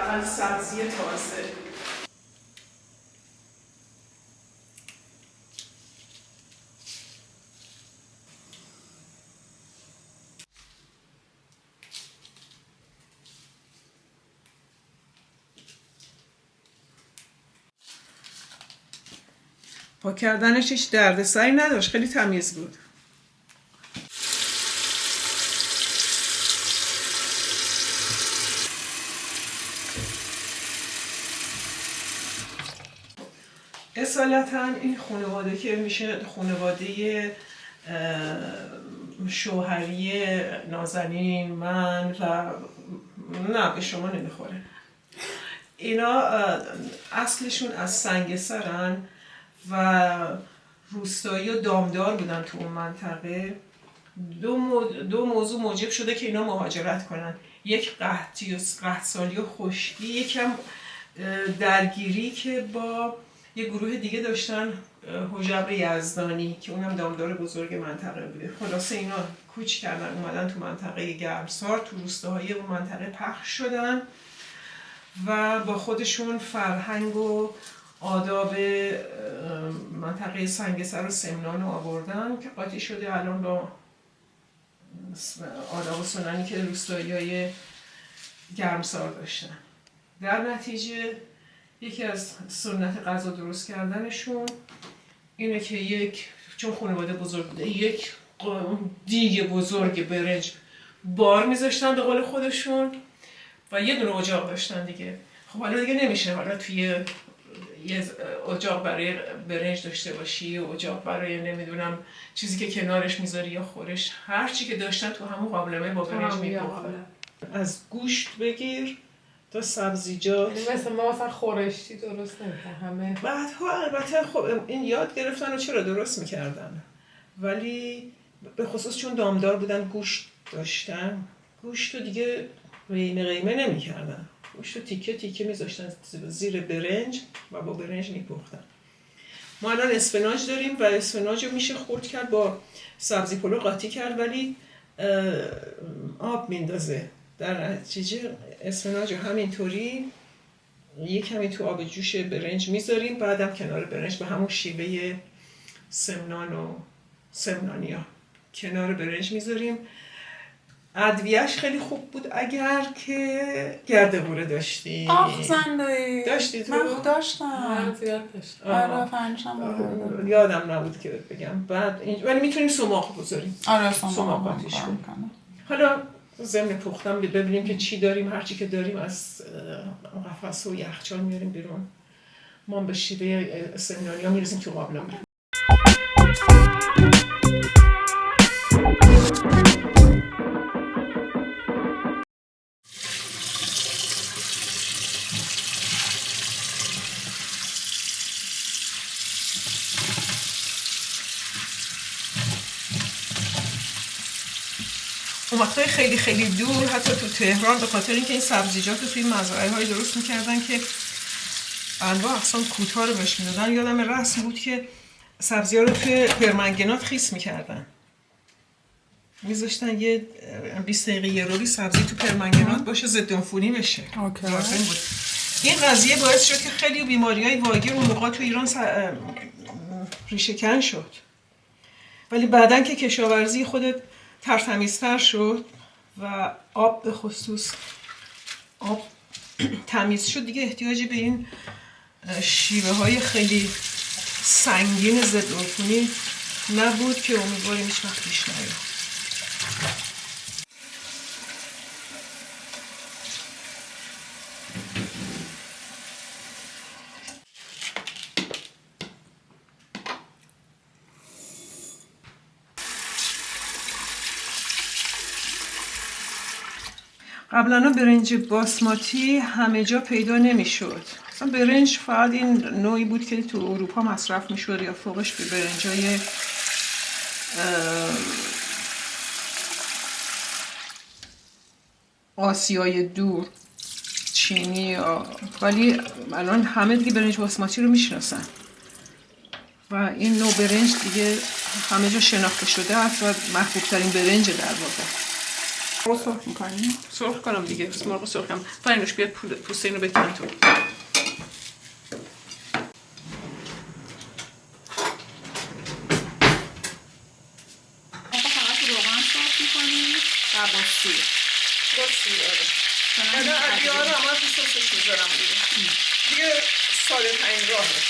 حداقل سبزی تازه. پاک کردنش هیچ دردسری نداشت، خیلی تمیز بود. اصالتا این خانواده که میشه خانواده شوهری نازنین، من و نه به شما نمیخوره. اینا اصلشون از سنگسرن و روستایی و دامدار بودن تو اون منطقه. دو موضوع موجب شده که اینا مهاجرت کنن. یک قحطسالی و خشکی، یکم درگیری که با یه گروه دیگه داشتن، حجبر یزدانی که اونم دامدار بزرگ منطقه بوده. خلاصه اینا کوچ کردن اومدن تو منطقه گرمسار، تو روستاهای اون منطقه پخش شدن و با خودشون فرهنگ و آداب منطقه سنگسر و سمنان رو آوردن که قاطی شده الان با آداب و سننی که روستایی‌های گرمسار داشتن. در نتیجه یکی از سنت غذا درست کردنشون اینه که چون خانواده بزرگ بوده، یک دیگ بزرگ برنج بار میذاشتن به قول خودشون و یه دونه اجاق داشتن دیگه. خب حالا دیگه نمیشه حالا توی یه اجاق برای برنج داشته باشی، اجاق برای نمیدونم چیزی که کنارش میذاری یا خورش، هر چی که داشتن تو همون قابلمه با برنج میپختن. از گوشت بگیر تا سبزیجات، یعنی مثلا خورشتی درست نمیکنه همه. بعدها البته خب این یاد گرفتن و چرا درست میکردن، ولی به خصوص چون دامدار بودن گوشت داشتن، گوشت رو دیگه قیمه نمیکردن، گوشت رو تیکه تیکه میذاشتن زیر برنج و با برنج میپختن. ما الان اسفناج داریم و اسفناج رو میشه خرد کرد با سبزی پلو قاطی کرد، ولی آب میندازه. در نتیجه اسفناج رو همینطوری یک کمی تو آب جوش برنج میذاریم، بعدم کنار برنج به همون شیوه سمنان و سمنانیا کنار برنج میذاریم. ادویه‌اش خیلی خوب بود اگر که گرده‌گوره داشتی. آخ زندایی داشتی تو؟ من داشتم. زیاد داشتم. آره فرنشم یادم نبود که بگم. بعد ولی میتونیم سماق بذاریم. آره سماق آتیش کنیم. حالا ضمن پختم ببینیم که چی داریم، هر چی که داریم از قفس و یخچال میاریم بیرون. ما به شیوه سمنانیا میرسیم تو قابلمه. اون وقتای خیلی خیلی دور حتی تو تهران به خاطر اینکه این سبزیجات رو توی مزرعه‌های درست می‌کردن که انواع اقسام کوتاه رو بهش میدادن، یادم رسم بود که سبزی‌ها رو توی پرمنگنات خیس می‌کردن، میذاشتن یه 20 دقیقه یه روی سبزی تو پرمنگنات باشه ضد عفونی بشه. لازم بود. این قضیه باعث شد که خیلی بیماری‌های واگیر اون موقع تو ایران ریشه‌کن شد، ولی بعدن که کشاورزی خودت ترتمیزتر شد و آب به خصوص آب تمیز شد، دیگه احتیاجی به این شیوه های خیلی سنگین ضد عفونی نبود که امیدواریم هیچ وقت پیش نیاد. قبلا برنج باسماتی همه جا پیدا نمیشد. مثلا برنج فقط این نوعی بود که تو اروپا مصرف میشد یا فوقش به برنجای آسیای دور، چینی، ولی الان همه دیگه برنج باسماتی رو میشناسن و این نوع برنج دیگه همه جا شناخته شده است و محبوب ترین برنج در واقع. رو سرخ میکنی؟ سرخ کنم دیگه، مرغ سرخم. فرینوش بیاد پوست اینو بکن تو. فقط روغن سرخ میکنی و با سیر. با سیر آره. نه بیاره همه تو سسش میذارم دیگه ساده ترین راهه.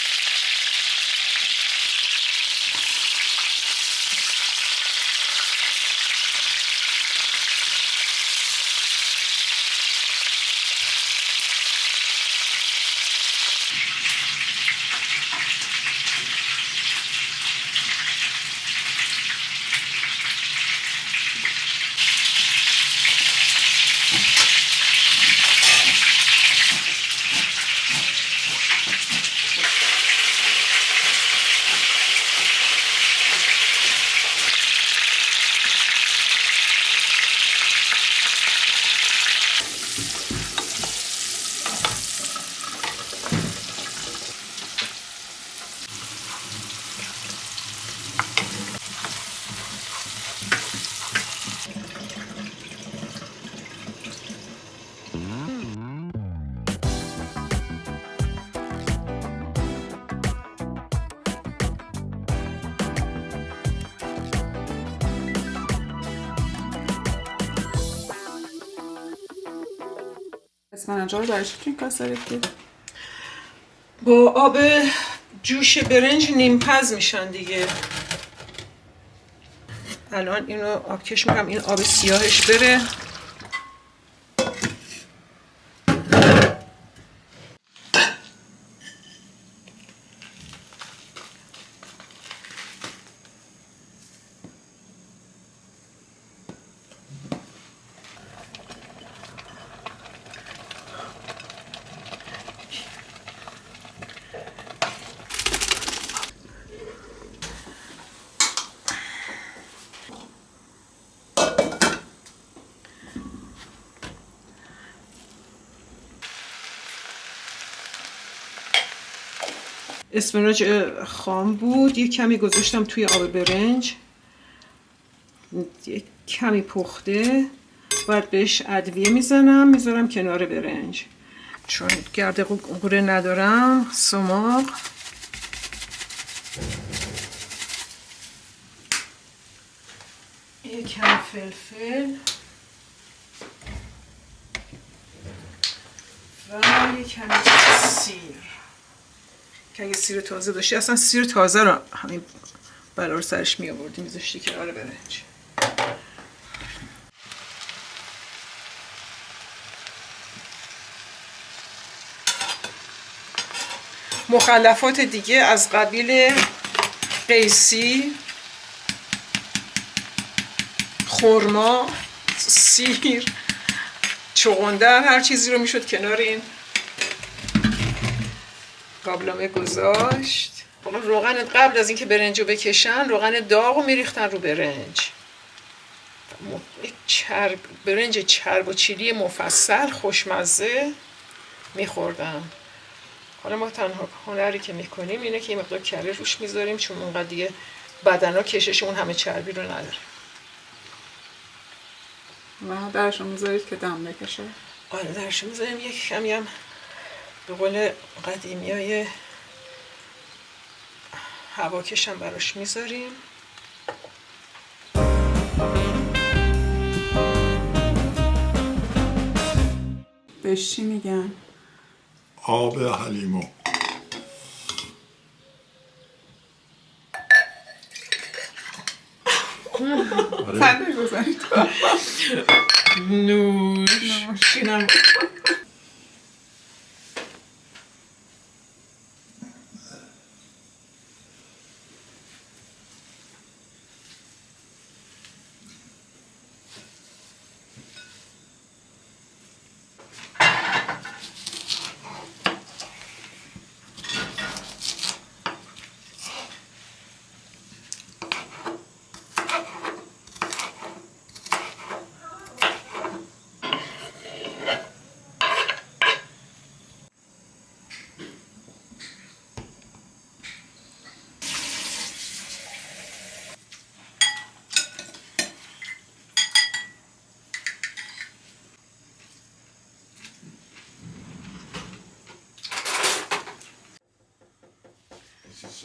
اسفناجا رو برای چی توی کاسه ریختید؟ با آب جوش برنج نیمپز میشن دیگه. الان اینو آبکش میکنم، این آب سیاهش بره. اسفناج خام بود، یه کمی گذاشتم توی آب برنج، یه کمی پخته. بعد بهش ادویه میذارم کنار برنج، چون گرد قوره ندارم. سماق، یه کمی فلفل و یه کمی سیر که اگه سیر تازه داشتی، اصلا سیر تازه رو همین بلا رو سرش می آوردی میذاشتی کنار برنج. مخلفات دیگه از قبیل قیسی، خرما، سیر، چغندر، هر چیزی رو میشد کنار این قابلمه گذاشت. روغن قبل از اینکه برنج رو بکشن، روغن داغ رو میریختن رو برنج. برنج چرب و چیلی مفصل خوشمزه میخوردم. حالا ما تنها هنری که میکنیم اینه که یه مقدار کره روش میذاریم، چون اونقدر دیگه بدنا کشش اون همه چربی رو نداره. و درشو میذارید که دم بکشه؟ آره درشو میذاریم. یک کمی هم به قول قدیمیای هواکش هم براش میذاریم. بهش چی میگن؟ آب حلیمو. صندوق بزنید. نوش اینم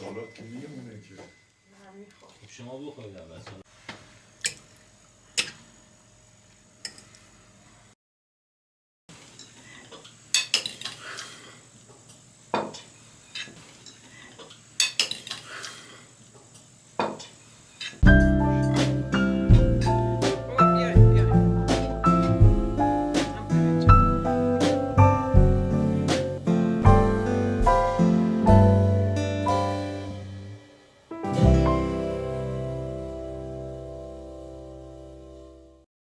حالا تو میمونه که شما بخورید اول.